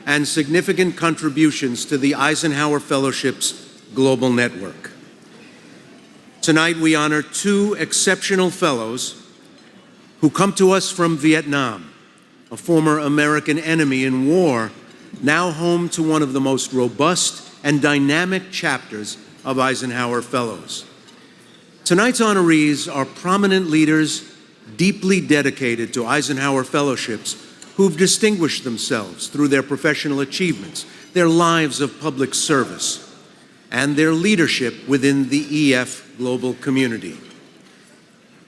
and significant contributions to the Eisenhower Fellowship's global network. Tonight, we honor two exceptional fellows who come to us from Vietnam, a former American enemy in war, now home to one of the most robust and dynamic chapters of Eisenhower Fellows. Tonight's honorees are prominent leaders deeply dedicated to Eisenhower Fellowships who've distinguished themselves through their professional achievements, their lives of public service, and their leadership within the EF global community.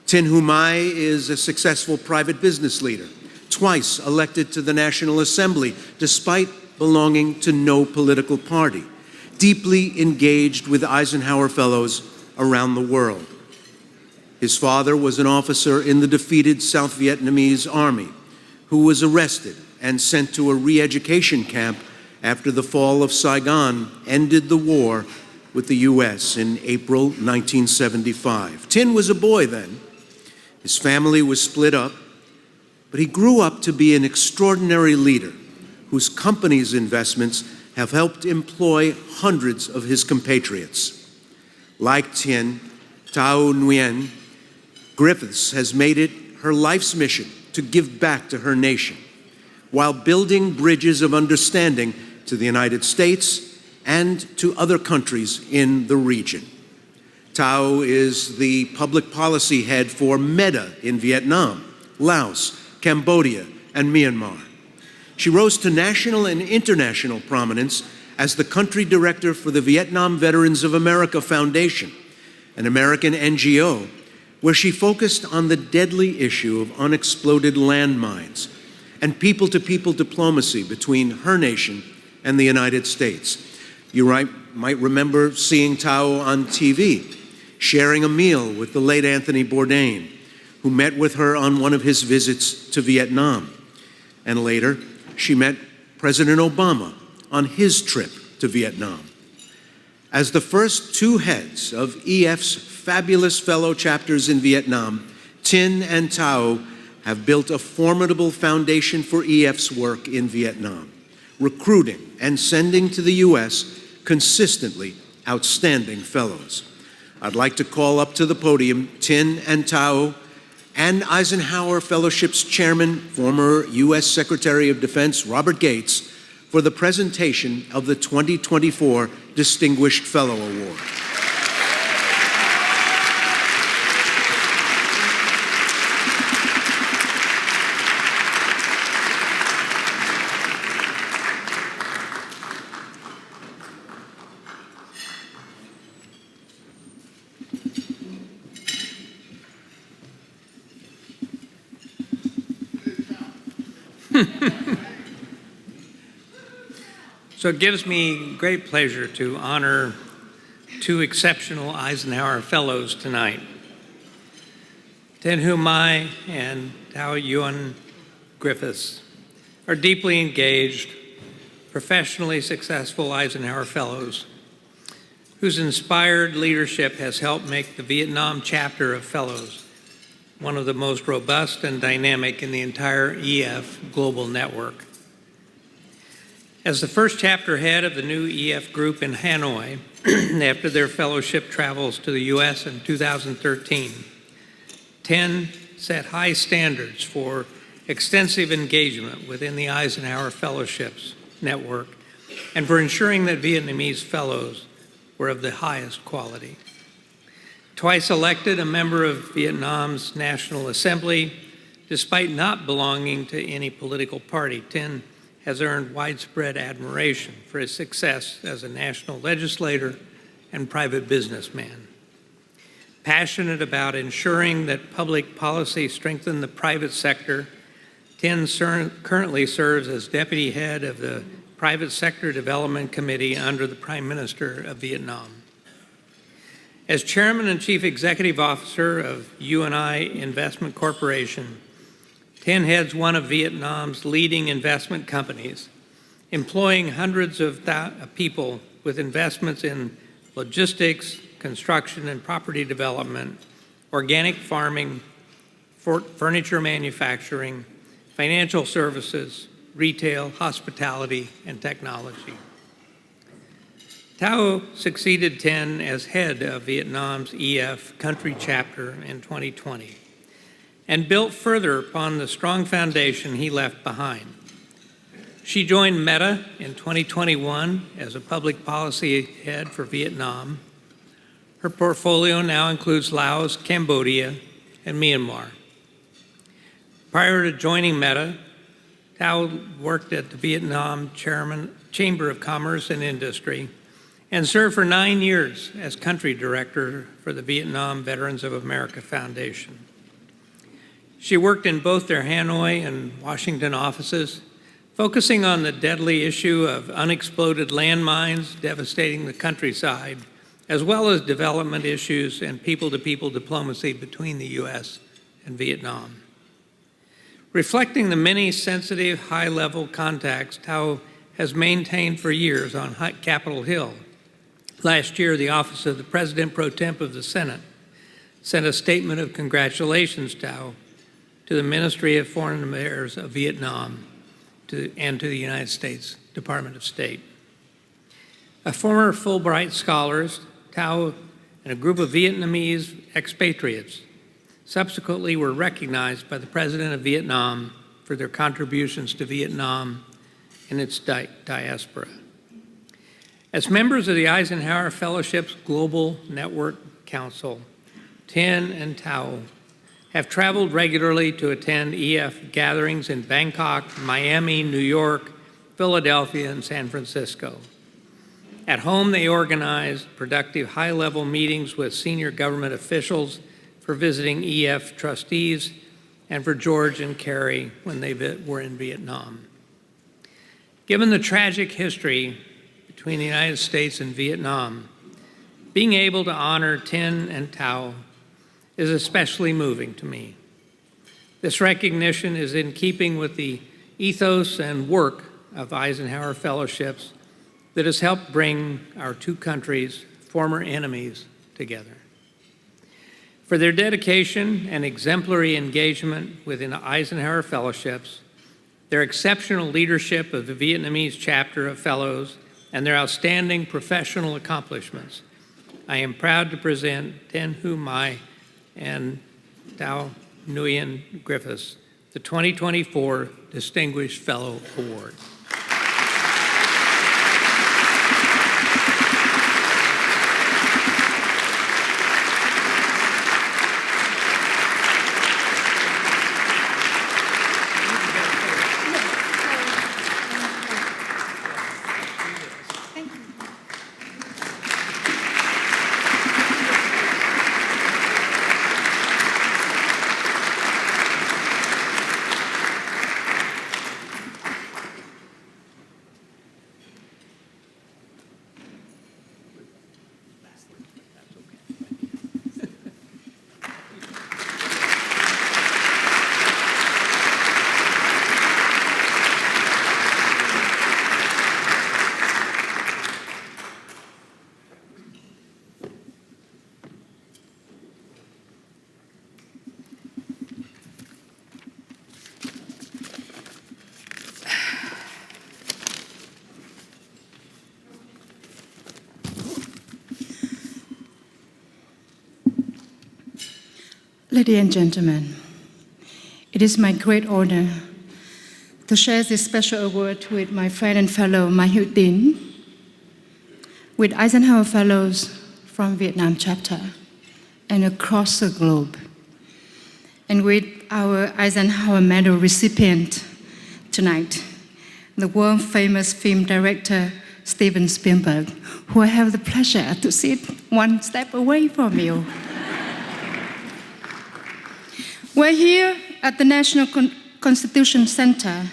Tin Hu Mai is a successful private business leader, twice elected to the National Assembly despite belonging to no political party, deeply engaged with Eisenhower Fellows around the world. His father was an officer in the defeated South Vietnamese army who was arrested and sent to a re-education camp after the fall of Saigon ended the war with the U.S. in April 1975. Tin was a boy then. His family was split up, but he grew up to be an extraordinary leader whose company's investments have helped employ hundreds of his compatriots. Like Tin, Thao Nguyen, Griffiths has made it her life's mission to give back to her nation, while building bridges of understanding to the United States and to other countries in the region. Thao is the public policy head for MEDA in Vietnam, Laos, Cambodia, and Myanmar. She rose to national and international prominence as the country director for the Vietnam Veterans of America Foundation, an American NGO where she focused on the deadly issue of unexploded landmines and people-to-people diplomacy between her nation and the United States. You might remember seeing Thao on TV, sharing a meal with the late Anthony Bourdain, who met with her on one of his visits to Vietnam. And later, she met President Obama on his trip to Vietnam. As the first two heads of EF's fabulous fellow chapters in Vietnam, Tin and Thao have built a formidable foundation for EF's work in Vietnam, recruiting and sending to the U.S. consistently outstanding fellows. I'd like to call up to the podium Tin and Thao and Eisenhower Fellowship's chairman, former U.S. Secretary of Defense Robert Gates, for the presentation of the 2024 Distinguished Fellow Award. So it gives me great pleasure to honor two exceptional Eisenhower Fellows tonight. Tin Hu Mai and Thao Nguyen Griffiths are deeply engaged, professionally successful Eisenhower Fellows whose inspired leadership has helped make the Vietnam chapter of Fellows one of the most robust and dynamic in the entire EF global network. As the first chapter head of the new EF group in Hanoi, after their fellowship travels to the U.S. in 2013, Tin set high standards for extensive engagement within the Eisenhower Fellowships network and for ensuring that Vietnamese fellows were of the highest quality. Twice elected a member of Vietnam's National Assembly, despite not belonging to any political party, Tin has earned widespread admiration for his success as a national legislator and private businessman. Passionate about ensuring that public policy strengthen the private sector, Tin currently serves as deputy head of the Private Sector Development Committee under the Prime Minister of Vietnam. As chairman and chief executive officer of UNI Investment Corporation, Tin heads one of Vietnam's leading investment companies, employing hundreds of people with investments in logistics, construction and property development, organic farming, furniture manufacturing, financial services, retail, hospitality, and technology. Thao succeeded Ten as head of Vietnam's EF country chapter in 2020 and built further upon the strong foundation he left behind. She joined Meta in 2021 as a public policy head for Vietnam. Her portfolio now includes Laos, Cambodia, and Myanmar. Prior to joining Meta, Thao worked at the Vietnam Chamber of Commerce and Industry and served for 9 years as country director for the Vietnam Veterans of America Foundation. She worked in both their Hanoi and Washington offices, focusing on the deadly issue of unexploded landmines devastating the countryside, as well as development issues and people-to-people diplomacy between the U.S. and Vietnam. Reflecting the many sensitive, high-level contacts Thao has maintained for years on Capitol Hill. Last year, the Office of the President Pro Tem of the Senate sent a statement of congratulations to the Ministry of Foreign Affairs of Vietnam and to the United States Department of State. A former Fulbright scholars, Thao and a group of Vietnamese expatriates subsequently were recognized by the President of Vietnam for their contributions to Vietnam and its diaspora. As members of the Eisenhower Fellowship's Global Network Council, Ten and Thao have traveled regularly to attend EF gatherings in Bangkok, Miami, New York, Philadelphia, and San Francisco. At home, they organized productive high-level meetings with senior government officials for visiting EF trustees and for George and Carrie when they were in Vietnam. Given the tragic history between the United States and Vietnam, being able to honor Ten and Thao is especially moving to me. This recognition is in keeping with the ethos and work of Eisenhower Fellowships that has helped bring our two countries' former enemies together. For their dedication and exemplary engagement within Eisenhower Fellowships, their exceptional leadership of the Vietnamese chapter of Fellows, and their outstanding professional accomplishments, I am proud to present Ten Hu Mai and Thao Nguyen Griffiths the 2024 Distinguished Fellow Award. Ladies and gentlemen, it is my great honor to share this special award with my friend and fellow Mai Hiu Tin, with Eisenhower Fellows from Vietnam chapter and across the globe, and with our Eisenhower Medal recipient tonight, the world-famous film director Steven Spielberg, who I have the pleasure to sit one step away from you. We're here at the National Constitution Center,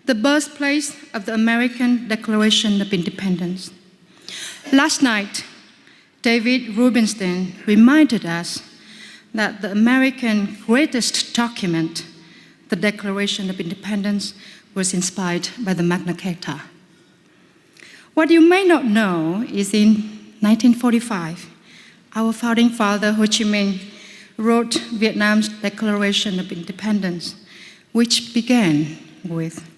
the birthplace of the American Declaration of Independence. Last night, David Rubenstein reminded us that the American greatest document, the Declaration of Independence, was inspired by the Magna Carta. What you may not know is in 1945, our founding father, Ho Chi Minh, wrote Vietnam's Declaration of Independence, which began with,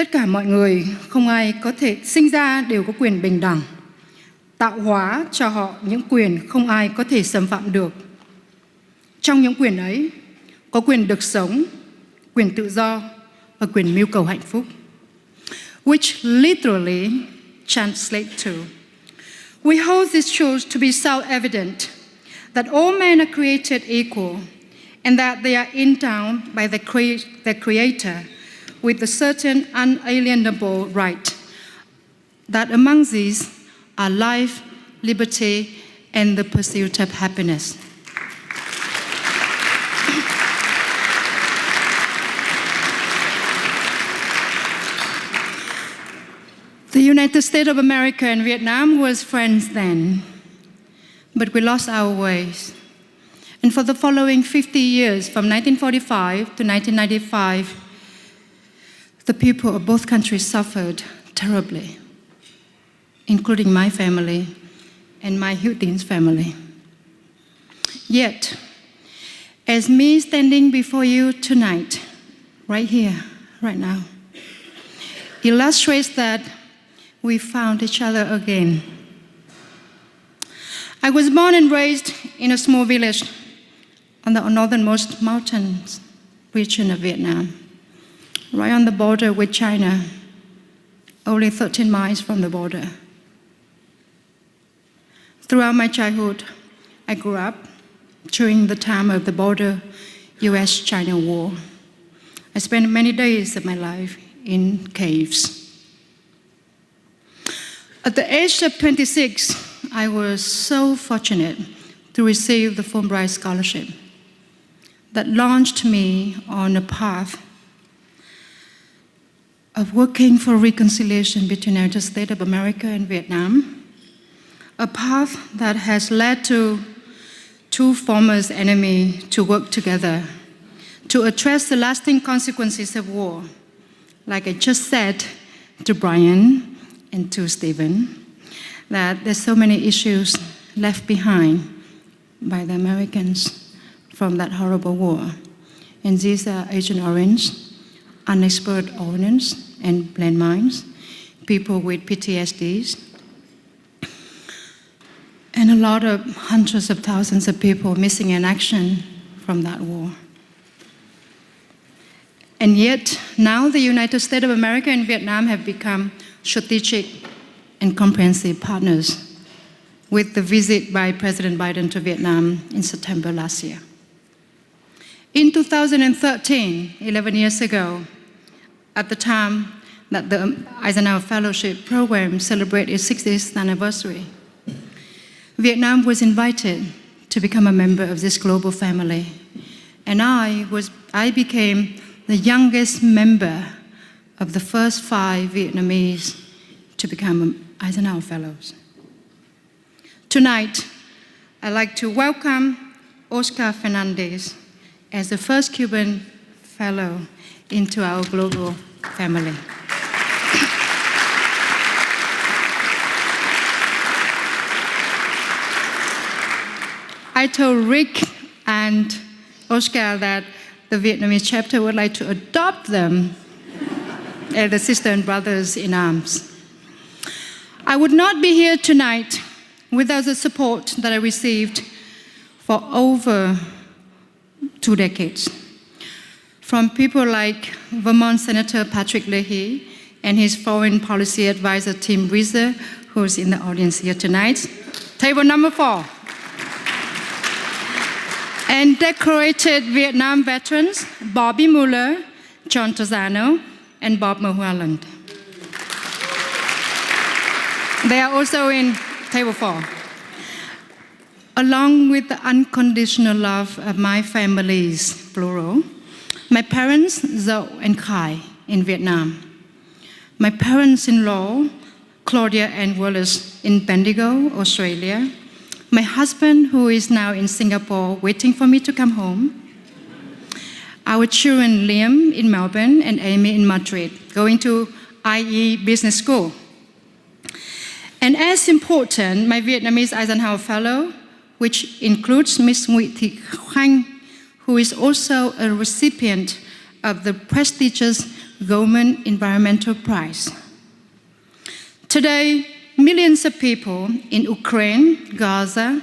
Tất cả mọi người, không ai có thể sinh ra đều có quyền bình đẳng. Tạo hóa cho họ những quyền không ai có thể xâm phạm được. Trong những quyền ấy, có quyền được sống, quyền tự do và quyền mưu cầu hạnh phúc, which literally translate to: we hold these truths to be self-evident, that all men are created equal, and that they are endowed by their Creator with a certain unalienable right, that among these are life, liberty, and the pursuit of happiness. The United States of America and Vietnam was friends then, but we lost our ways. And for the following 50 years, from 1945 to 1995, the people of both countries suffered terribly, including my family and my Hữu Tín's family. Yet, as me standing before you tonight, right here, right now, illustrates that we found each other again. I was born and raised in a small village on the northernmost mountains region of Vietnam, right on the border with China, only 13 miles from the border. Throughout my childhood, I grew up during the time of the border US-China war. I spent many days of my life in caves. At the age of 26, I was so fortunate to receive the Fulbright Scholarship that launched me on a path of working for reconciliation between the United States of America and Vietnam, a path that has led to two former enemies to work together to address the lasting consequences of war. Like I just said to Brian and to Stephen, that there's so many issues left behind by the Americans from that horrible war. And these are Agent Orange, unexploded ordnance and landmines, people with PTSDs, and a lot of hundreds of thousands of people missing in action from that war. And yet, now the United States of America and Vietnam have become strategic and comprehensive partners with the visit by President Biden to Vietnam in September last year. In 2013, 11 years ago, at the time that the Eisenhower Fellowship Program celebrated its 60th anniversary, Vietnam was invited to become a member of this global family, and I became the youngest member of the first 5 Vietnamese to become Eisenhower Fellows. Tonight, I'd like to welcome Oscar Fernandez as the first Cuban Fellow into our global family. I told Rick and Oscar that the Vietnamese chapter would like to adopt them as the sisters and brothers in arms. I would not be here tonight without the support that I received for over 2 decades from people like Vermont Senator Patrick Leahy and his foreign policy advisor Tim Weiser, who's in the audience here tonight. Table number 4. And decorated Vietnam veterans Bobby Mueller, John Tosano, and Bob Mulholland. They are also in table 4. Along with the unconditional love of my families, plural, my parents, Zoe and Khai, in Vietnam, my parents-in-law, Claudia and Wallace, in Bendigo, Australia, my husband, who is now in Singapore waiting for me to come home, our children, Liam in Melbourne and Amy in Madrid, going to IE Business School. And as important, my Vietnamese Eisenhower Fellow, which includes Ms. Nguyen Thị Khanh, who is also a recipient of the prestigious Goldman Environmental Prize. Today, millions of people in Ukraine, Gaza,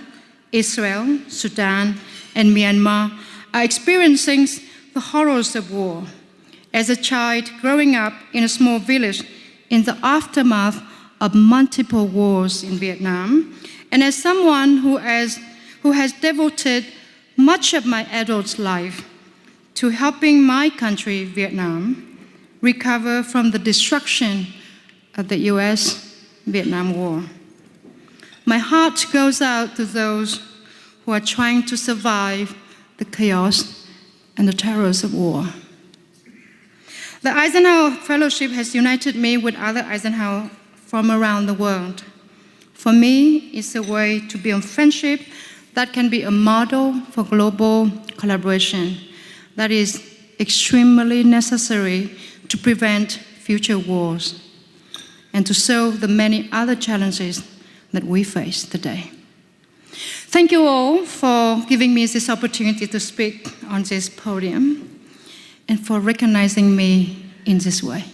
Israel, Sudan, and Myanmar are experiencing the horrors of war. As a child growing up in a small village in the aftermath of multiple wars in Vietnam, and as someone who has devoted much of my adult life to helping my country, Vietnam, recover from the destruction of the US-Vietnam War. My heart goes out to those who are trying to survive the chaos and the terrors of war. The Eisenhower Fellowship has united me with other Eisenhower from around the world. For me, it's a way to build friendship that can be a model for global collaboration that is extremely necessary to prevent future wars and to solve the many other challenges that we face today. Thank you all for giving me this opportunity to speak on this podium and for recognizing me in this way.